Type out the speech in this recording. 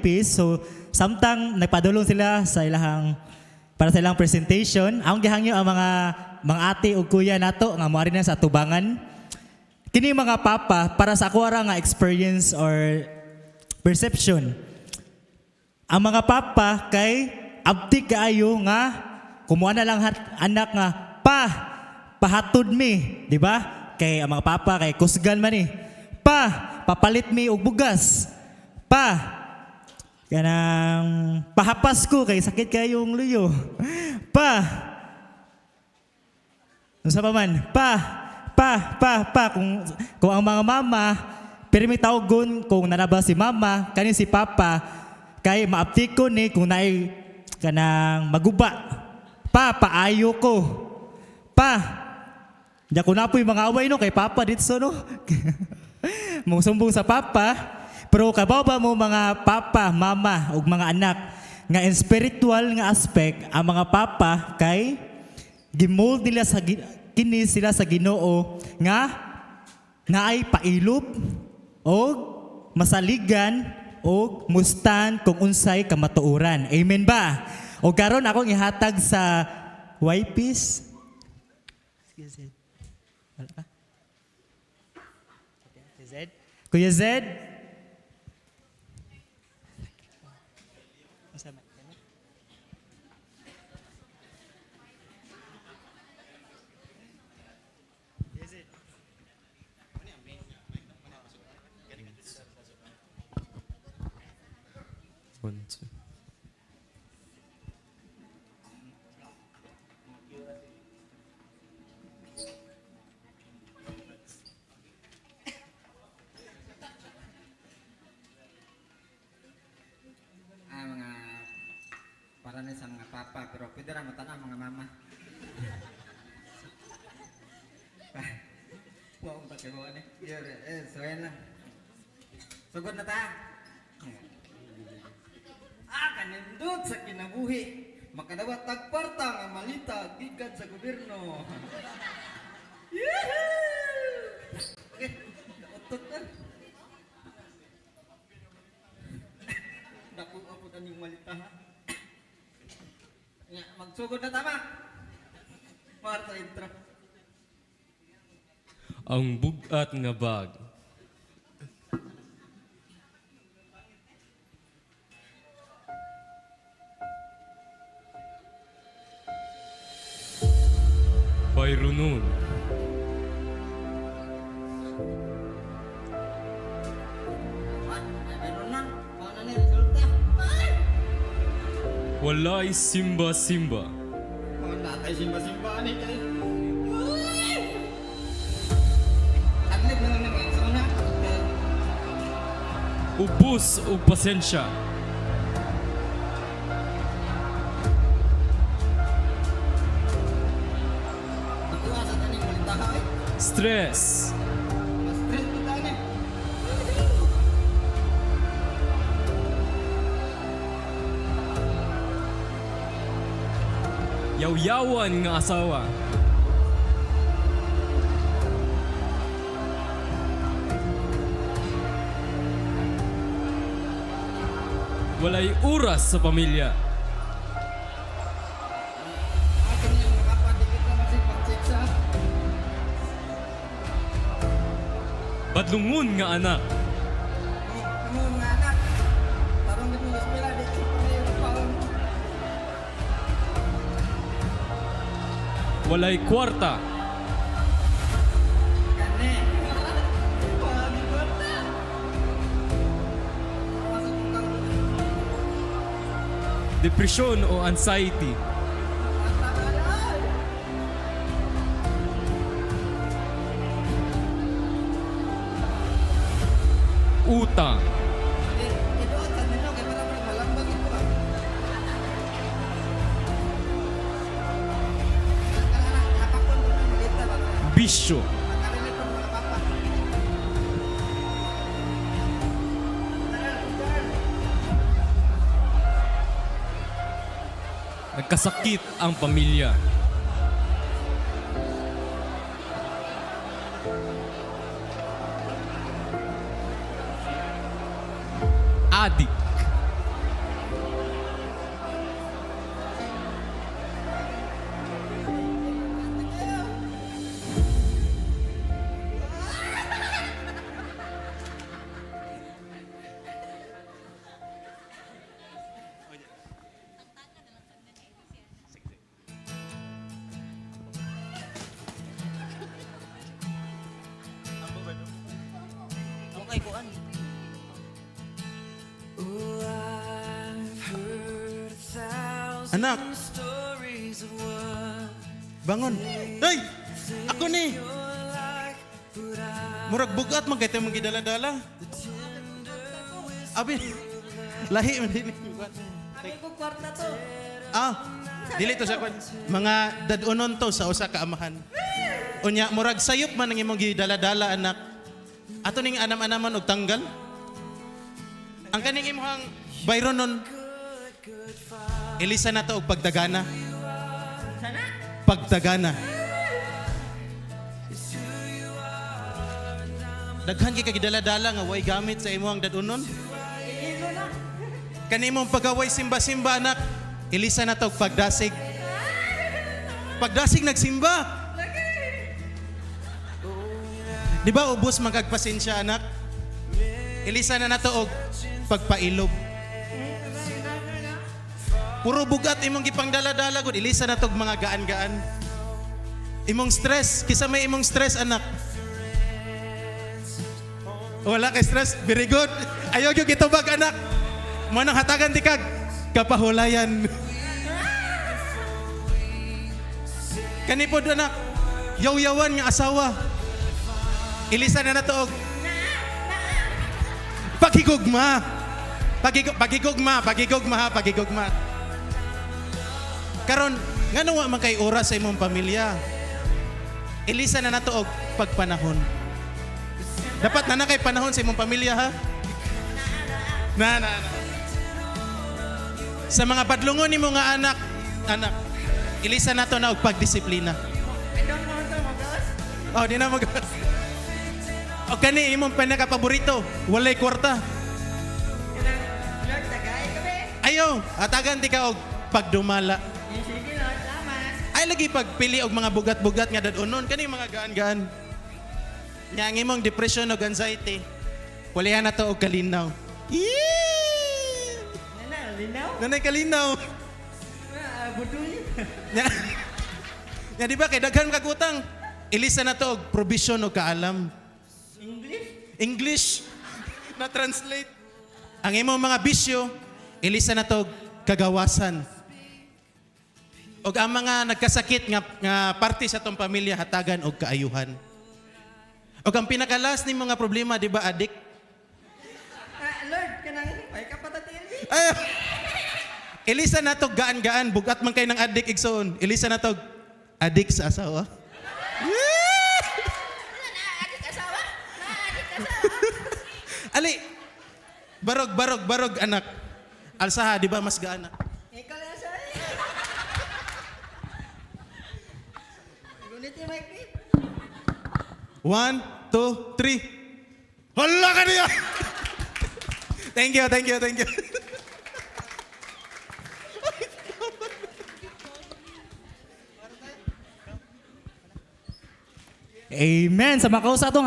YPs. So, samtang nagpadulong sila sa ilahang para sa ilang presentation, ang gihangyo ang mga ate o kuya nato nga moari na sa tubangan. Kini mga papa para sa ako ra nga experience or perception. Ang mga papa kay abti kaayo nga kumuha na lang anak nga pahatod mi, di ba? Kay ang mga papa kay kusgan man ni. Papalit mi og bugas. Kanang pahapas ko kay sakit kayo yung luyo. Unsa pa man? Kung ang mga mama, pero may tawgon kung nanaba si mama, kani si papa, kay maapti ko ni kung naay kanang maguba. Paayo ko. Diya ko na po yung mga away no, kay papa dito no. Mungsumbong sa papa. Pero kabaw ba mo mga papa, mama, ug mga anak nga in spiritual nga aspect ang mga papa kay gimold nila sa kini sila sa Ginoo nga naay pailop o masaligan o mustan kung unsay kamatuoran. Amen ba? O karon akong ihatag sa YPs. Kuya Zed. One, two. Mga para na sa mga papa pero pwede ra matanaw mga mama. Wow, pakibaw ni. So yan lang. Sugod na ta. Kanindot sa kinabuhi. Makadawat tagparta nga malita gikan sa gobyerno. Okay, utot na. Dako ako na yung malita ha. Magsugod na tama. Para sa intro. Ang bugat nga bag. Bayrunon. Walay simba-simba. Wala tayo simba-simba ni kayo. Adlib na lang ng sana. Ubus o pasensya. Stress. Stress kita ni. Yaw-yawan nga asawa. Walay oras sa pamilya. Akin yung makapadigit na masipag-siksa. Badlungon nga anak. Ano nga anak? Tarong dito ng eskwela dito sa pangayong paon. Walay kwarta. Kani. Wala kwarta. Masok mo kang Depresyon o anxiety. matagal. Utang. Ito at sa nino kaya para malambag ito ah. Nakakapon ko na malita ba? Bisyo. Nakarinig ko mga papa. Nagkasakit ang pamilya. Adik. Anak. Bangon. Ay! Ako ni. Murag bugat man kay mong gidala-dala. Abi. Lahi man din. Abi ko kwarta to. Dili to sa kwan. Mga dadunon to sa usa ka amahan. Unya murag sayop man ang imong gidala-dala anak. Ato ning anam-anaman og tanggal. Ang kaning imong bayron nun ilisa na to og pagdagana. Sana? Pagdagana. Daghan kay kagidala-dala nga way gamit sa imong dadunon. Ilo na. Kanimong pagaway simba-simba anak, ilisa na to og pagdasig. Pagdasig nagsimba. Di ba ubos magkagpasensya anak? Ilisa na nato og pagpailob. Puro bugat imong gipangdala-dala gud, ilisa na to og mga gaan-gaan. Imong stress, kisa may imong stress anak. Wala kay stress, very good. Ayaw gyud gitubag anak. Mo nang hatagan ti kag kapahulayan. Kani pod anak, yaw-yawan nga asawa. Ilisa na nato og pagigugma. Pagigugma. Karon ngano wa man kay oras sa imong pamilya. Ilisa na nato og pagpanahon. Dapat na kay panahon sa imong pamilya ha. Na. Sa mga padlungon nimo nga anak, ilisa nato na og pagdisiplina. I don't want to magas. Oh, di na mag. O kani imong pinaka-paborito, walay kwarta. Lord, tagay ka be. Ayaw, atagan ti ka og pagdumala. Sige Lord, salamat. Ay lagi pagpili og mga bugat-bugat nga dadunon kani mga gaan-gaan. Nya ang imong depression og anxiety. Walihan na to og kalinaw. Nana, linaw? Nanay kalinaw. Buduy. Nya di ba kay daghan kag utang. Ilisa na to og provision og kaalam. English na translate. Ang imong mga bisyo, ilisa na to og kagawasan. Og ang mga nagkasakit nga parte sa tong pamilya hatagan og kaayuhan. Og ang pinakalas ni mga problema, di ba, adik? Lord, kanang ay kapatatil. Ay, ilisa na to gaan-gaan, bugat man kay ng adik igsoon. Ilisa na to adik sa asawa. Adik asawa? Adik asawa? Ali, barog anak. Alsaha, di ba mas gaan? Ikaw lang sa Gunit yung mic. 1, 2, 3. Hala ka niya! Thank you. Amen. Sa mga kausa tong